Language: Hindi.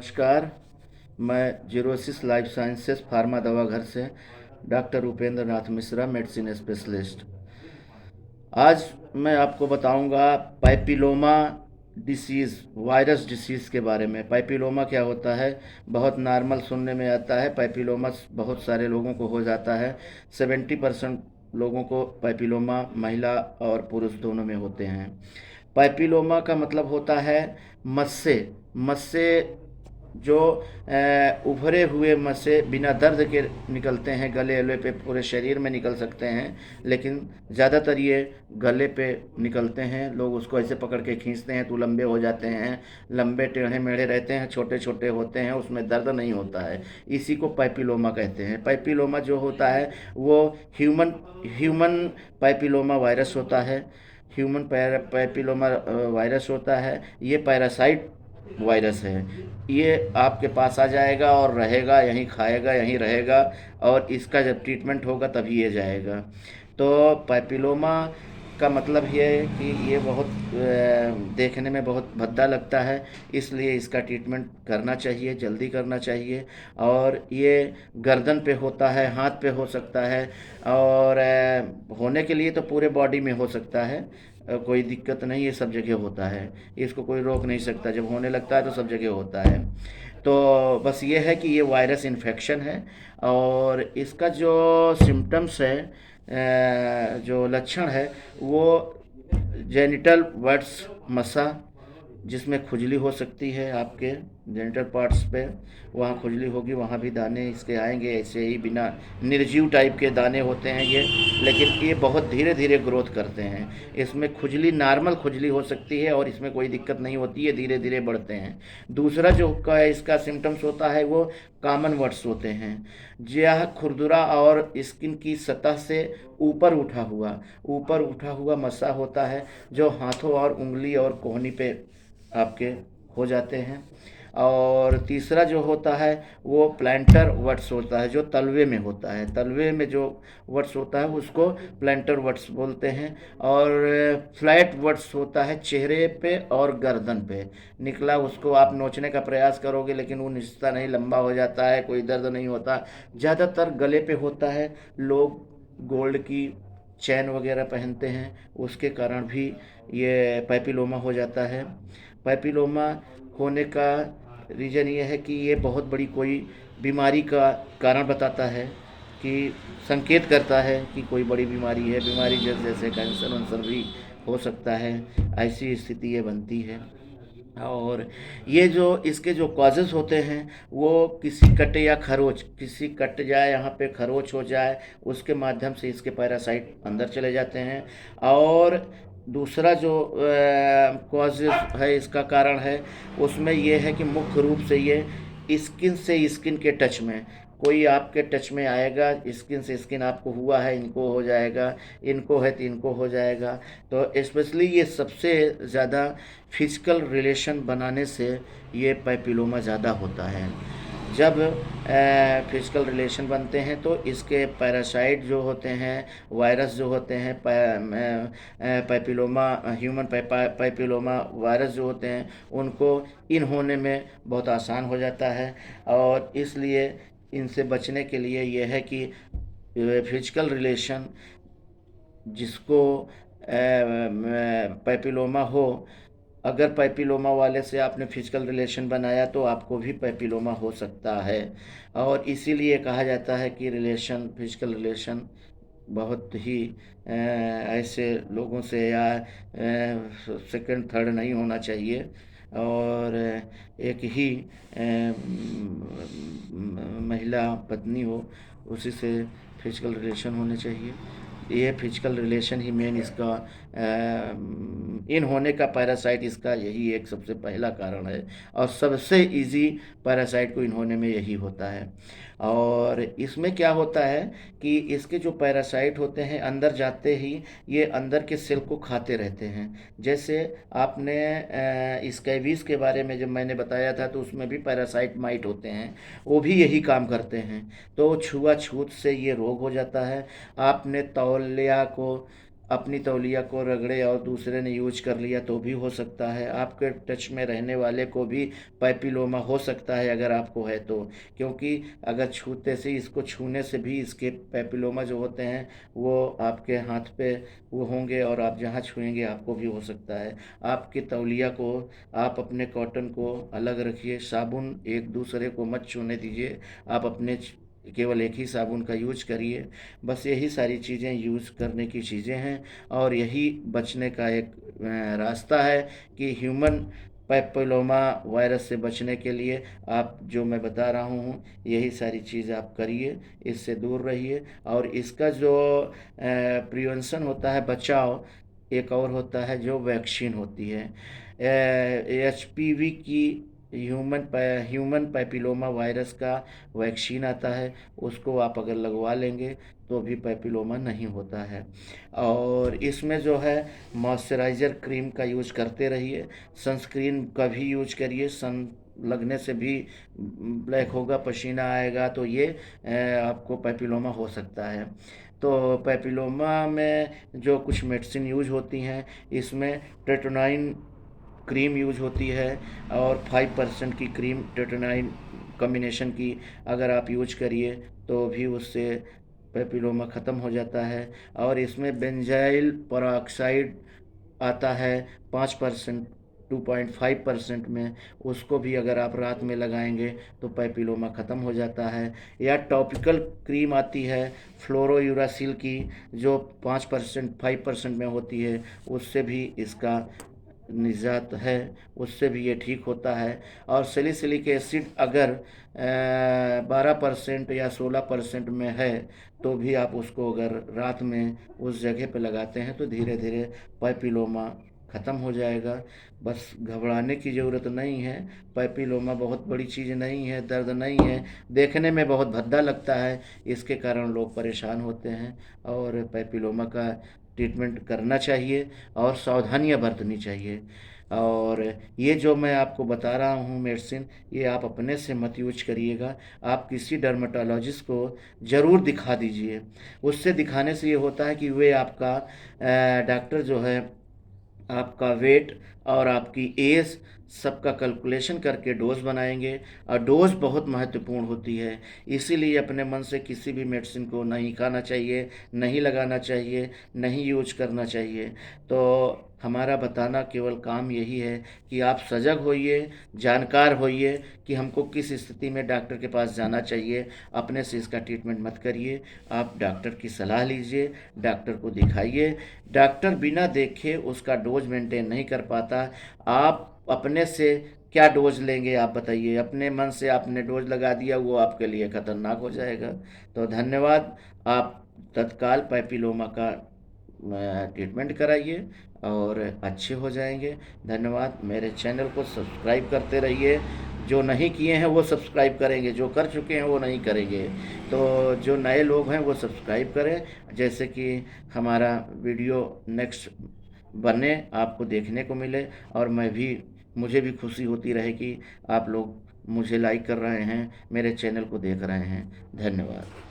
नमस्कार। मैं जीरोसिस लाइफ साइंसेस फार्मा दवा घर से doctor Upendra Nath Mishra, medicine specialist. आज मैं आपको बताऊंगा पैपिलोमा डिसीज़, वायरस डिसीज़ के बारे में। पैपिलोमा क्या होता है? बहुत नॉर्मल सुनने में आता है। पैपिलोमा बहुत सारे लोगों को हो जाता है। 70% लोगों को पैपिलोमा महिला और पुरुष दोनों में होते हैं। पैपिलोमा का मतलब होता है मस्से। मस्से जो उभरे हुए मस्से बिना दर्द के निकलते हैं, गले गले पे पूरे शरीर में निकल सकते हैं, लेकिन ज़्यादातर ये गले पे निकलते हैं। लोग उसको ऐसे पकड़ के खींचते हैं तो लंबे हो जाते हैं, लंबे टेढ़े मेढ़े रहते हैं, छोटे छोटे होते हैं, उसमें दर्द नहीं होता है। इसी को पैपिलोमा कहते हैं। पैपिलोमा जो होता है वो ह्यूमन ह्यूमन पैपिलोमा वायरस होता है। ह्यूमन पैपिलोमा वायरस होता है। ये पैरासाइट वायरस है। ये आपके पास आ जाएगा और रहेगा, यहीं खाएगा, यहीं रहेगा, और इसका जब ट्रीटमेंट होगा तभी ये जाएगा। तो पैपिलोमा का मतलब ये है कि ये बहुत देखने में बहुत भद्दा लगता है, इसलिए इसका ट्रीटमेंट करना चाहिए, जल्दी करना चाहिए। और ये गर्दन पे होता है, हाथ पे हो सकता है, और होने के लिए तो पूरे बॉडी में हो सकता है। कोई दिक्कत नहीं, ये सब जगह होता है। इसको कोई रोक नहीं सकता, जब होने लगता है तो सब जगह होता है। तो बस ये है कि ये वायरस इन्फेक्शन है। और इसका जो सिम्टम्स है, जो लक्षण है, वो जेनिटल वर्ड्स मसा, जिसमें खुजली हो सकती है आपके जेनिटल पार्ट्स पे, वहाँ खुजली होगी, वहाँ भी दाने इसके आएंगे, ऐसे ही बिना निर्जीव टाइप के दाने होते हैं ये, लेकिन ये बहुत धीरे धीरे ग्रोथ करते हैं। इसमें खुजली नॉर्मल खुजली हो सकती है और इसमें कोई दिक्कत नहीं होती है, धीरे धीरे बढ़ते हैं। दूसरा जो का इसका सिम्टम्स होता है वो कॉमन वर्ड्स होते हैं। यह खुरदुरा और स्किन की सतह से ऊपर उठा हुआ मस्सा होता है, जो हाथों और उंगली और कोहनी पे आपके हो जाते हैं। और तीसरा जो होता है वो प्लांटर वर्ड्स होता है, जो तलवे में होता है। तलवे में जो वर्ड्स होता है उसको प्लांटर वर्ड्स बोलते हैं। और फ्लैट वर्ड्स होता है चेहरे पे और गर्दन पे निकला, उसको आप नोचने का प्रयास करोगे लेकिन वो निचता नहीं, लंबा हो जाता है, कोई दर्द नहीं होता। ज़्यादातर गले पे होता है। लोग गोल्ड की चैन वगैरह पहनते हैं, उसके कारण भी ये पैपिलोमा हो जाता है। पैपिलोमा होने का रीज़न ये है कि ये बहुत बड़ी कोई बीमारी का कारण बताता है, कि संकेत करता है कि कोई बड़ी बीमारी है। बीमारी जैसे कैंसर वंसर भी हो सकता है, ऐसी स्थिति ये बनती है। और ये जो इसके जो कॉजेज़ होते हैं वो किसी कट या खरोच, किसी कट जाए, यहाँ पे खरोच हो जाए, उसके माध्यम से इसके पैरासाइट अंदर चले जाते हैं। और दूसरा जो कॉज है, इसका कारण है, उसमें ये है कि मुख्य रूप से ये स्किन से स्किन के टच में, कोई आपके टच में आएगा, स्किन से स्किन आपको हुआ है, इनको हो जाएगा, इनको है तो इनको हो जाएगा। तो स्पेशली ये सबसे ज़्यादा फिजिकल रिलेशन बनाने से ये पैपिलोमा ज़्यादा होता है। जब फिजिकल रिलेशन बनते हैं तो इसके पैरासाइट जो होते हैं, वायरस जो होते हैं, पैपिलोमा ह्यूमन पैपिलोमा वायरस जो होते हैं, उनको इन होने में बहुत आसान हो जाता है। और इसलिए इनसे बचने के लिए ये है कि फिजिकल रिलेशन, जिसको पैपिलोमा हो, अगर पैपिलोमा वाले से आपने फिजिकल रिलेशन बनाया तो आपको भी पैपिलोमा हो सकता है। और इसीलिए कहा जाता है कि फिजिकल रिलेशन बहुत ही ऐसे लोगों से या सेकंड थर्ड नहीं होना चाहिए, और एक ही महिला पत्नी हो, उसी से फिजिकल रिलेशन होने चाहिए। ये फिजिकल रिलेशन ही मेन इसका इन होने का, पैरासाइट इसका यही एक सबसे पहला कारण है, और सबसे इजी पैरासाइट को इन होने में यही होता है। और इसमें क्या होता है कि इसके जो पैरासाइट होते हैं, अंदर जाते ही ये अंदर के सेल को खाते रहते हैं। जैसे आपने स्कैबीज के बारे में जब मैंने बताया था तो उसमें भी पैरासाइट माइट होते हैं, वो भी यही काम करते हैं। तो छुआछूत से ये रोग हो जाता है। आपने तौलिया को अपनी तौलिया को रगड़े और दूसरे ने यूज कर लिया तो भी हो सकता है। आपके टच में रहने वाले को भी पैपिलोमा हो सकता है अगर आपको है तो, क्योंकि अगर छूते से, इसको छूने से भी इसके पैपिलोमा जो होते हैं वो आपके हाथ पे वो होंगे और आप जहाँ छुएंगे आपको भी हो सकता है। आपकी तौलिया को, आप अपने कॉटन को अलग रखिए, साबुन एक दूसरे को मत छूने दीजिए, आप अपने केवल एक ही साबुन का यूज करिए। बस यही सारी चीज़ें यूज़ करने की चीज़ें हैं और यही बचने का एक रास्ता है कि ह्यूमन पैपिलोमा वायरस से बचने के लिए आप जो मैं बता रहा हूँ यही सारी चीज़ आप करिए, इससे दूर रहिए। और इसका जो प्रिवेंशन होता है, बचाव, एक और होता है जो वैक्सीन होती है। HPV की, ह्यूमन पैपिलोमा वायरस का वैक्सीन आता है, उसको आप अगर लगवा लेंगे तो भी पैपिलोमा नहीं होता है। और इसमें जो है मॉइस्चराइज़र क्रीम का यूज करते रहिए, सनस्क्रीन का भी यूज करिए। सन लगने से भी ब्लैक होगा, पसीना आएगा तो ये आपको पैपिलोमा हो सकता है। तो पैपिलोमा में जो कुछ मेडिसिन यूज होती हैं, इसमें टेट्रानाइन क्रीम यूज होती है और 5% की क्रीम टेट्रानाइन कॉम्बिनेशन की अगर आप यूज करिए तो भी उससे पैपिलोमा ख़त्म हो जाता है। और इसमें बेंजाइल पेरोक्साइड आता है 5%, 2.5% में, उसको भी अगर आप रात में लगाएंगे तो पैपिलोमा ख़त्म हो जाता है। या टॉपिकल क्रीम आती है फ्लोरोयूरासिल की, जो 5%, 5% में होती है, उससे भी इसका निजात है, उससे भी ये ठीक होता है। और सैलिसिलिक एसिड अगर 12% या 16% में है तो भी आप उसको अगर रात में उस जगह पे लगाते हैं तो धीरे धीरे पैपिलोमा ख़त्म हो जाएगा। बस घबराने की ज़रूरत नहीं है, पैपिलोमा बहुत बड़ी चीज़ नहीं है, दर्द नहीं है, देखने में बहुत भद्दा लगता है, इसके कारण लोग परेशान होते हैं। और पैपिलोमा का ट्रीटमेंट करना चाहिए और सावधानियां बरतनी चाहिए। और ये जो मैं आपको बता रहा हूँ मेडिसिन, ये आप अपने से मत यूज करिएगा, आप किसी डर्मेटोलॉजिस्ट को ज़रूर दिखा दीजिए। उससे दिखाने से ये होता है कि वे आपका डॉक्टर जो है आपका वेट और आपकी एज सबका कैलकुलेशन करके डोज बनाएंगे। और डोज बहुत महत्वपूर्ण होती है, इसीलिए अपने मन से किसी भी मेडिसिन को नहीं खाना चाहिए, नहीं लगाना चाहिए, नहीं यूज करना चाहिए। तो हमारा बताना केवल काम यही है कि आप सजग होइए, जानकार होइए कि हमको किस स्थिति में डॉक्टर के पास जाना चाहिए। अपने से इसका ट्रीटमेंट मत करिए, आप डॉक्टर की सलाह लीजिए, डॉक्टर को दिखाइए। डॉक्टर बिना देखे उसका डोज मेंटेन नहीं कर पाता। आप अपने से क्या डोज लेंगे आप बताइए, अपने मन से आपने डोज लगा दिया, वो आपके लिए खतरनाक हो जाएगा। तो धन्यवाद। आप तत्काल पैपिलोमा का ट्रीटमेंट कराइए और अच्छे हो जाएंगे। धन्यवाद। मेरे चैनल को सब्सक्राइब करते रहिए, जो नहीं किए हैं वो सब्सक्राइब करेंगे, जो कर चुके हैं वो नहीं करेंगे। तो जो नए लोग हैं वो सब्सक्राइब करें, जैसे कि हमारा वीडियो नेक्स्ट बने, आपको देखने को मिले और मुझे भी खुशी होती रहे कि आप लोग मुझे लाइक कर रहे हैं, मेरे चैनल को देख रहे हैं। धन्यवाद।